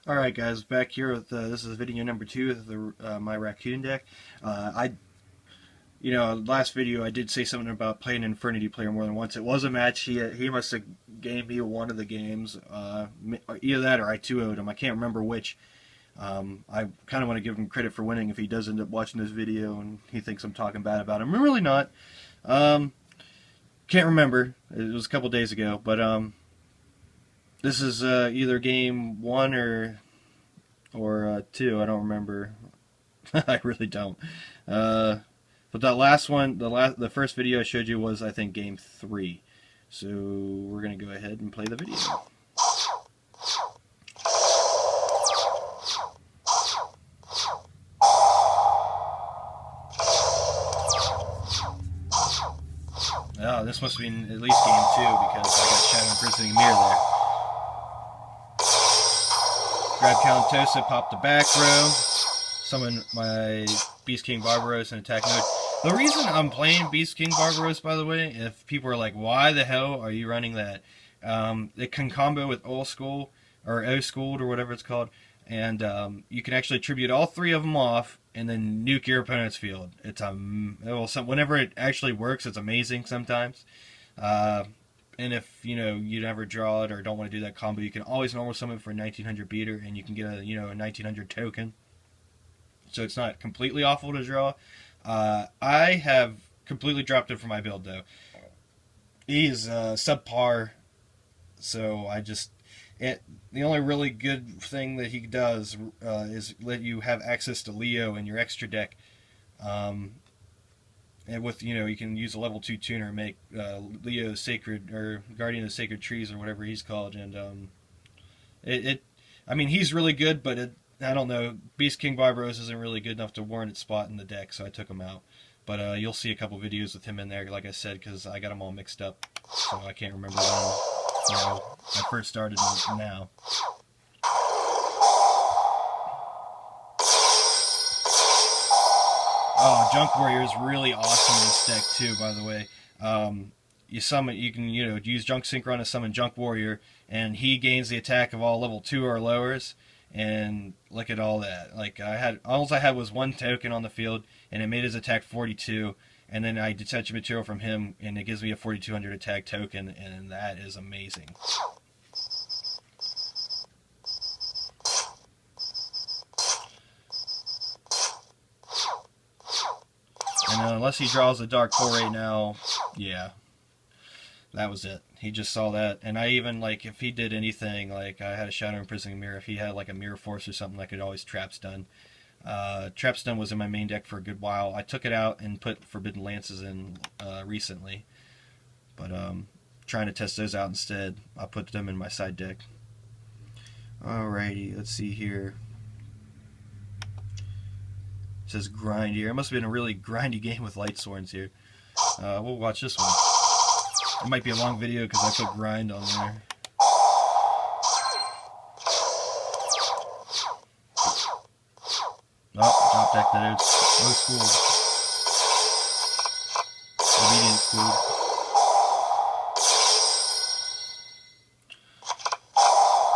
Alright guys, back here with, this is video number 2 of my raccoon deck. Last video I did say something about playing an Infernity player more than once. It was a match. He must have gave me one of the games. Either that or I 2-0'd him. I can't remember which. I kind of want to give him credit for winning if he does end up watching this video and he thinks I'm talking bad about him. I'm really not. Can't remember. It was a couple days ago, but this is either game 1 or 2. I don't remember. I really don't. But that last one, the first video I showed you was, I think, game 3. So we're gonna go ahead and play the video. Oh, this must be at least game 2 because I got Shadow Imprisoning Mirror there. Grab Kalantosa, pop the back row, summon my Beast King Barbaros in attack mode. The reason I'm playing Beast King Barbaros, by the way, if people are like, why the hell are you running that? It can combo with Old School, or O-Schooled, or whatever it's called, and you can actually tribute all 3 of them off and then nuke your opponent's field. It's whenever it actually works, it's amazing sometimes. And if you never draw it or don't want to do that combo, you can always normal summon for a 1900 beater, and you can get a 1900 token. So it's not completely awful to draw. I have completely dropped it for my build though. He's subpar, so the only really good thing that he does is let you have access to Leo in your extra deck. And with, you can use a level 2 tuner and make Leo Sacred, or Guardian of Sacred Trees, or whatever he's called. And I mean, he's really good, but I don't know, Beast King Barbaros isn't really good enough to warrant its spot in the deck, so I took him out. But you'll see a couple videos with him in there, like I said, because I got them all mixed up, so I can't remember when I first started and now. Oh, Junk Warrior is really awesome in this deck too, by the way. You can use Junk Synchron to summon Junk Warrior, and he gains the attack of all level 2 or lowers. And look at all that. Like all I had was 1 token on the field, and it made his attack 42. And then I detach a material from him, and it gives me a 4200 attack token, and that is amazing. And unless he draws a Dark Foray now, yeah, that was it. He just saw that, and I even, like, if he did anything, like I had a Shadow Imprisoning Mirror, if he had like a Mirror Force or something, I could always Trap Stun. Trap Stun was in my main deck for a good while. I took it out and put Forbidden Lances in recently, but trying to test those out instead. I put them in my side deck. Alrighty, let's see here. It says grind here. It must have been a really grindy game with Light Swords here. We'll watch this one. It might be a long video because I put grind on there. Oh, drop deck that is. No schooled. Obedient schooled.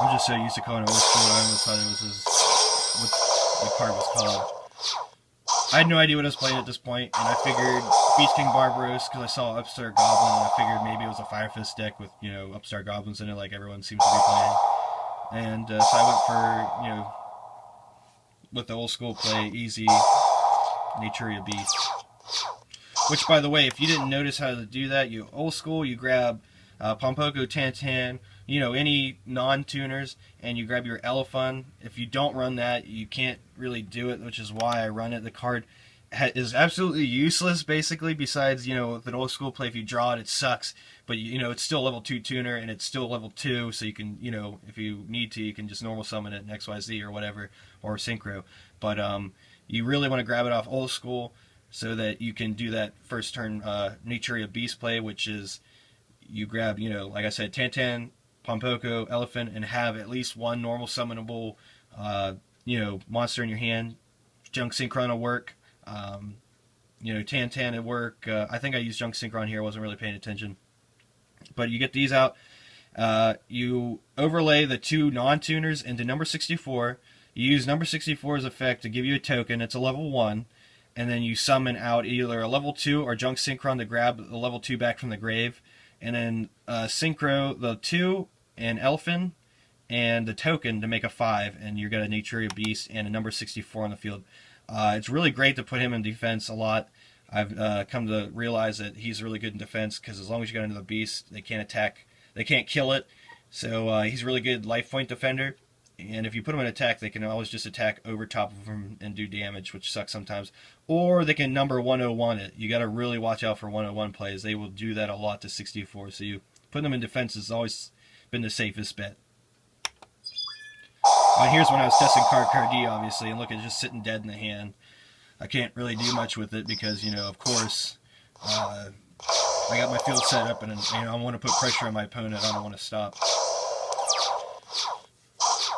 I'm just so used to calling it old school, I almost thought it was what the card was called. I had no idea what I was playing at this point, and I figured Beast King Barbaros, because I saw Upstart Goblin, and I figured maybe it was a Fire Fist deck with, Upstart Goblins in it, like everyone seems to be playing. And so I went for, with the old school play, easy, Naturia Beast. Which, by the way, if you didn't notice how to do that, old school, you grab Pompoko, Tantan, any non-tuners, and you grab your Elephant. If you don't run that, you can't really do it, which is why I run it. The card is absolutely useless, basically, besides, with an old school play, if you draw it, it sucks. But, it's still level 2 tuner, and it's still level 2, so you can, if you need to, you can just normal summon it in XYZ or whatever, or Synchro. But you really want to grab it off old school so that you can do that first turn Naturia Beast play, which is you grab, like I said, Tantan, Pompoko, Elephant, and have at least one normal summonable, monster in your hand. Junk Synchron will work. Tantan will work. I think I used Junk Synchron here. I wasn't really paying attention. But you get these out, You overlay the 2 non-tuners into number 64. You use number 64's effect to give you a token. It's a level 1. And then you summon out either a level 2 or Junk Synchron to grab the level 2 back from the grave. And then Synchro the 2 and Elfin and the token to make a 5. And you're got a Naturia Beast and a number 64 on the field. It's really great to put him in defense a lot. I've come to realize that he's really good in defense because as long as you got another beast, they can't attack, they can't kill it. So he's a really good life point defender. And if you put him in attack, they can always just attack over top of him and do damage, which sucks sometimes. Or they can number 101 it. You got to really watch out for 101 plays. They will do that a lot to 64. So you put them in defense has always been the safest bet. Here's when I was testing card D, obviously, and look, it's just sitting dead in the hand. I can't really do much with it because, you know, of course, I got my field set up and, you know, I want to put pressure on my opponent. I don't want to stop.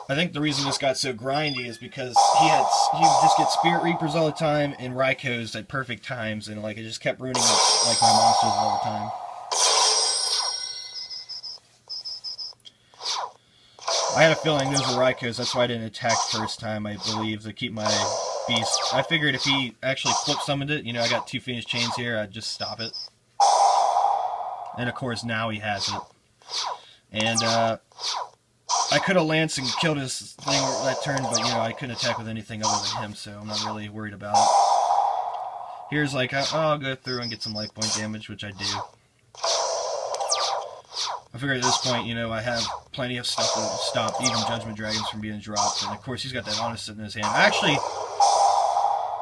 I think the reason this got so grindy is because he would just get Spirit Reapers all the time and Raikos at perfect times, and like it just kept ruining like my monsters all the time. I had a feeling those were Raikos, that's why I didn't attack first time, I believe, to keep my beast. I figured if he actually flip summoned it, you know, I got 2 Phoenix Chains here, I'd just stop it. And of course now he has it. And I could have lanced and killed his thing that turn, but, you know, I couldn't attack with anything other than him, so I'm not really worried about it. Here's like, I'll go through and get some life point damage, which I do. I figure at this point, you know, I have plenty of stuff to stop even Judgment Dragons from being dropped, and of course he's got that Honest in his hand. Actually,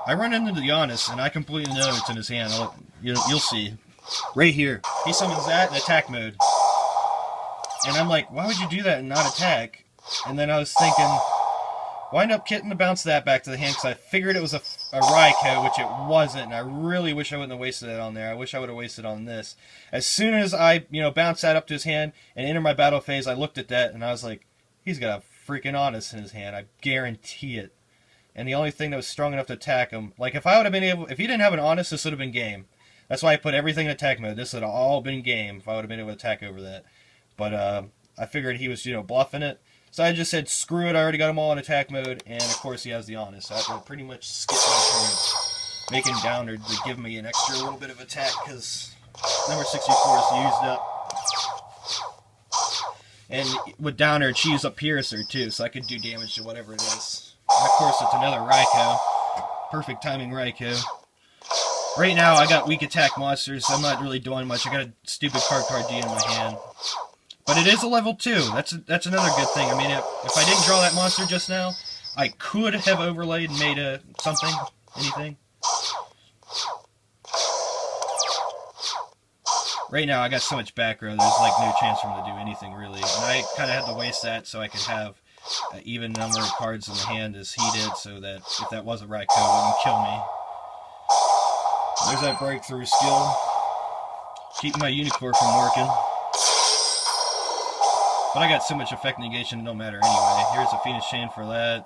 I run into the Honest, and I completely know it's in his hand. You'll see. Right here. He summons that in attack mode. And I'm like, why would you do that and not attack? And then I was thinking, wind up getting to bounce that back to the hand because I figured it was a Raikou, which it wasn't. And I really wish I wouldn't have wasted it on there. I wish I would have wasted it on this. As soon as I, you know, bounced that up to his hand and enter my battle phase, I looked at that and I was like, he's got a freaking Honest in his hand. I guarantee it. And the only thing that was strong enough to attack him, like if I would have been able, if he didn't have an Honest, this would have been game. That's why I put everything in attack mode. This would have all been game if I would have been able to attack over that. But I figured he was, you know, bluffing it. So I just said, screw it, I already got them all in attack mode. And, of course, he has the Honest. So I have to pretty much skip my turn, making Downer to give me an extra little bit of attack because number 64 is used up. And with Downer, she used up Piercer, too, so I could do damage to whatever it is. And, of course, it's another Raikou. Perfect timing Raikou. Right now, I got weak attack monsters, so I'm not really doing much. I got a stupid card D in my hand. But it is a level 2. That's another good thing. I mean, if I didn't draw that monster just now, I could have overlaid and made a something, anything. Right now, I got so much back row, there's like no chance for him to do anything really. And I kind of had to waste that so I could have an even number of cards in the hand as he did, so that if that was a Raikou, it wouldn't kill me. There's that breakthrough skill. Keeping my Unicorn from working. But I got so much effect negation, it don't matter anyway. Here's a Phoenix Chain for that.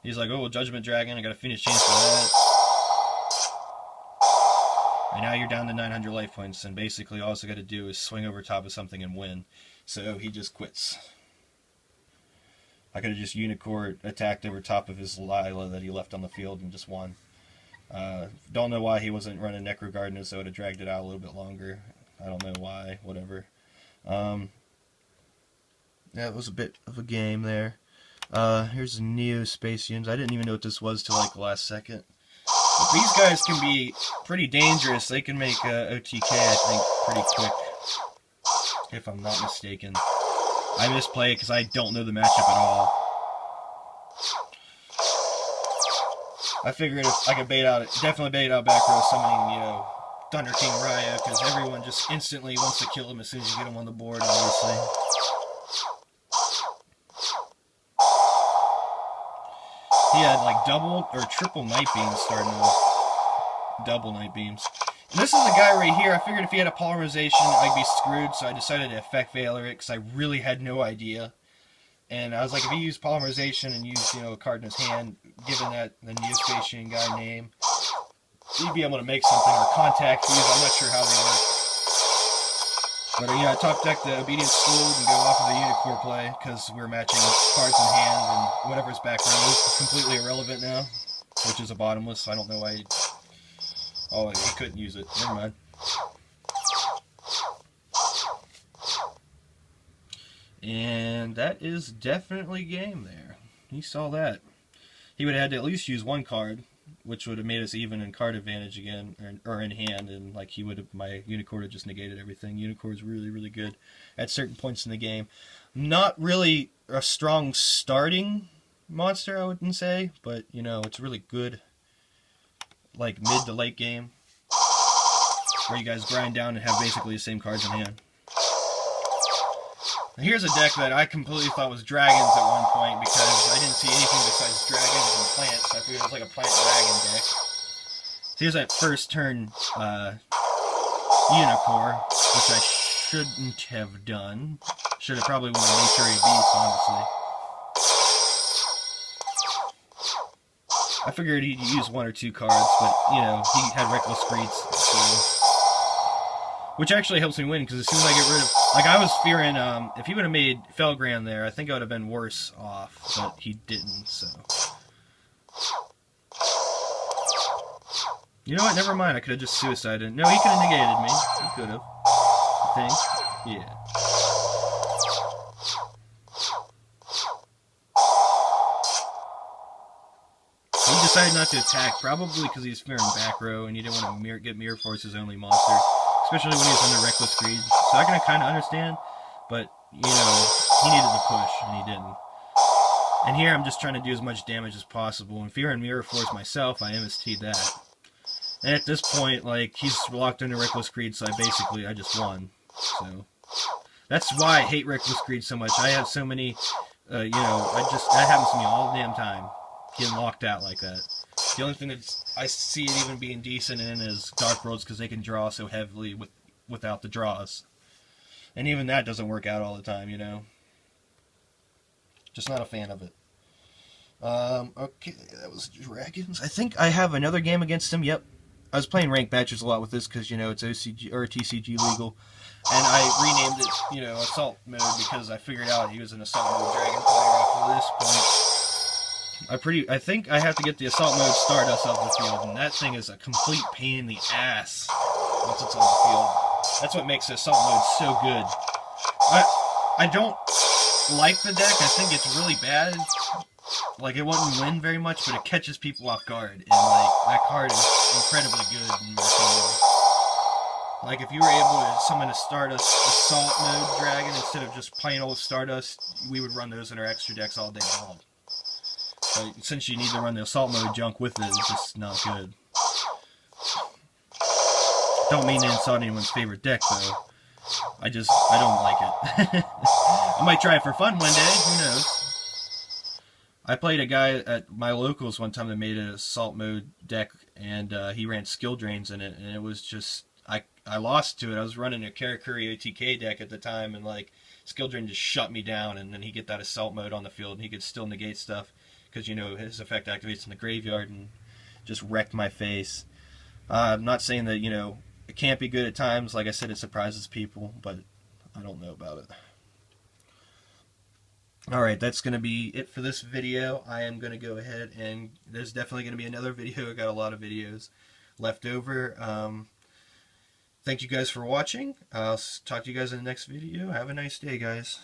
He's like, oh, Judgment Dragon, I got a Phoenix Chain for that. And now you're down to 900 life points, and basically all I got to do is swing over top of something and win. So he just quits. I could have just Unicorn attacked over top of his Lila that he left on the field and just won. Don't know why he wasn't running Necro Gardener, so I would have dragged it out a little bit longer. I don't know why, whatever. Yeah, it was a bit of a game there. Here's the Neo Spacians. I didn't even know what this was till like the last second. But these guys can be pretty dangerous. They can make OTK, I think, pretty quick. If I'm not mistaken. I misplay it because I don't know the matchup at all. I figured if I could bait out, definitely bait out back row summoning, you know, Thunder King Raya, because everyone just instantly wants to kill him as soon as you get him on the board, obviously. He had like double or triple Night Beams starting off. Double Night Beams. And this is the guy right here. I figured if he had a Polymerization, I'd be screwed, so I decided to Effect Veiler it, because I really had no idea. And I was like, if he used Polymerization and used, you know, a card in his hand, given that the Neospatian guy name, he'd be able to make something, or contact these. I'm not sure how they work. But, yeah, I top deck the Obedient School and go off is a unit core play because we're matching cards in hand, and whatever's back row is completely irrelevant now, which is a bottomless. So I don't know why. Oh, he couldn't use it. Never mind. And that is definitely game there. He saw that. He would have had to at least use one card, which would have made us even in card advantage again, or in hand, and like he would have, my Unicorn would have just negated everything. Unicorn is really, really good at certain points in the game. Not really a strong starting monster, I wouldn't say, but you know, it's really good, like mid to late game, where you guys grind down and have basically the same cards in hand. Now here's a deck that I completely thought was dragons at one point because I didn't see anything besides dragons and plants. I figured it was like a plant dragon deck. So here's that first turn Unicorn, which I shouldn't have done. Should have probably won the Nature A Beast, honestly. I figured he'd use one or two cards, but you know, he had Reckless Greeds, so. Which actually helps me win, because as soon as I get rid of... Like, I was fearing, if he would have made Felgran there, I think I would have been worse off, but he didn't, so... You know what, never mind, I could have just suicided. No, he could have negated me. He could have. I think. Yeah. He decided not to attack, probably because he's fearing back row, and he didn't want to get Mirror Force his only monster. Especially when he was under Reckless Greed. So I can kind of understand, but, you know, he needed the push, and he didn't. And here I'm just trying to do as much damage as possible. And fearing Mirror Force myself, I MST'd that. And at this point, like, he's locked under Reckless Greed, so I just won. So, that's why I hate Reckless Greed so much. I have so many, you know, that happens to me all the damn time. Getting locked out like that. The only thing that I see it even being decent in is Dark Worlds, because they can draw so heavily without the draws. And even that doesn't work out all the time, you know. Just not a fan of it. Okay, that was Dragons. I think I have another game against him, yep. I was playing ranked matches a lot with this because, you know, it's OCG or TCG legal. And I renamed it, you know, Assault Mode because I figured out he was an Assault Mode Dragon player after this point. I think I have to get the Assault Mode Stardust off the field, and that thing is a complete pain in the ass once it's on the field. That's what makes Assault Mode so good. I don't like the deck. I think it's really bad. Like, it wouldn't win very much, but it catches people off guard. And, like, that card is incredibly good in my opinion. Like, if you were able to summon a Stardust Assault Mode Dragon instead of just plain old Stardust, we would run those in our extra decks all day long. But since you need to run the Assault Mode junk with it, it's just not good. Don't mean to insult anyone's favorite deck, though. I don't like it. I might try it for fun one day, who knows. I played a guy at my locals one time that made an Assault Mode deck, and he ran Skill Drains in it, and it was just... I lost to it. I was running a Karakuri OTK deck at the time, and like Skill Drain just shut me down, and then he get that Assault Mode on the field, and he could still negate stuff, because, you know, his effect activates in the graveyard, and just wrecked my face. I'm not saying that, you know, it can't be good at times. Like I said, it surprises people, but I don't know about it. Alright, that's going to be it for this video. I am going to go ahead and there's definitely going to be another video. I got a lot of videos left over. Thank you guys for watching. I'll talk to you guys in the next video. Have a nice day, guys.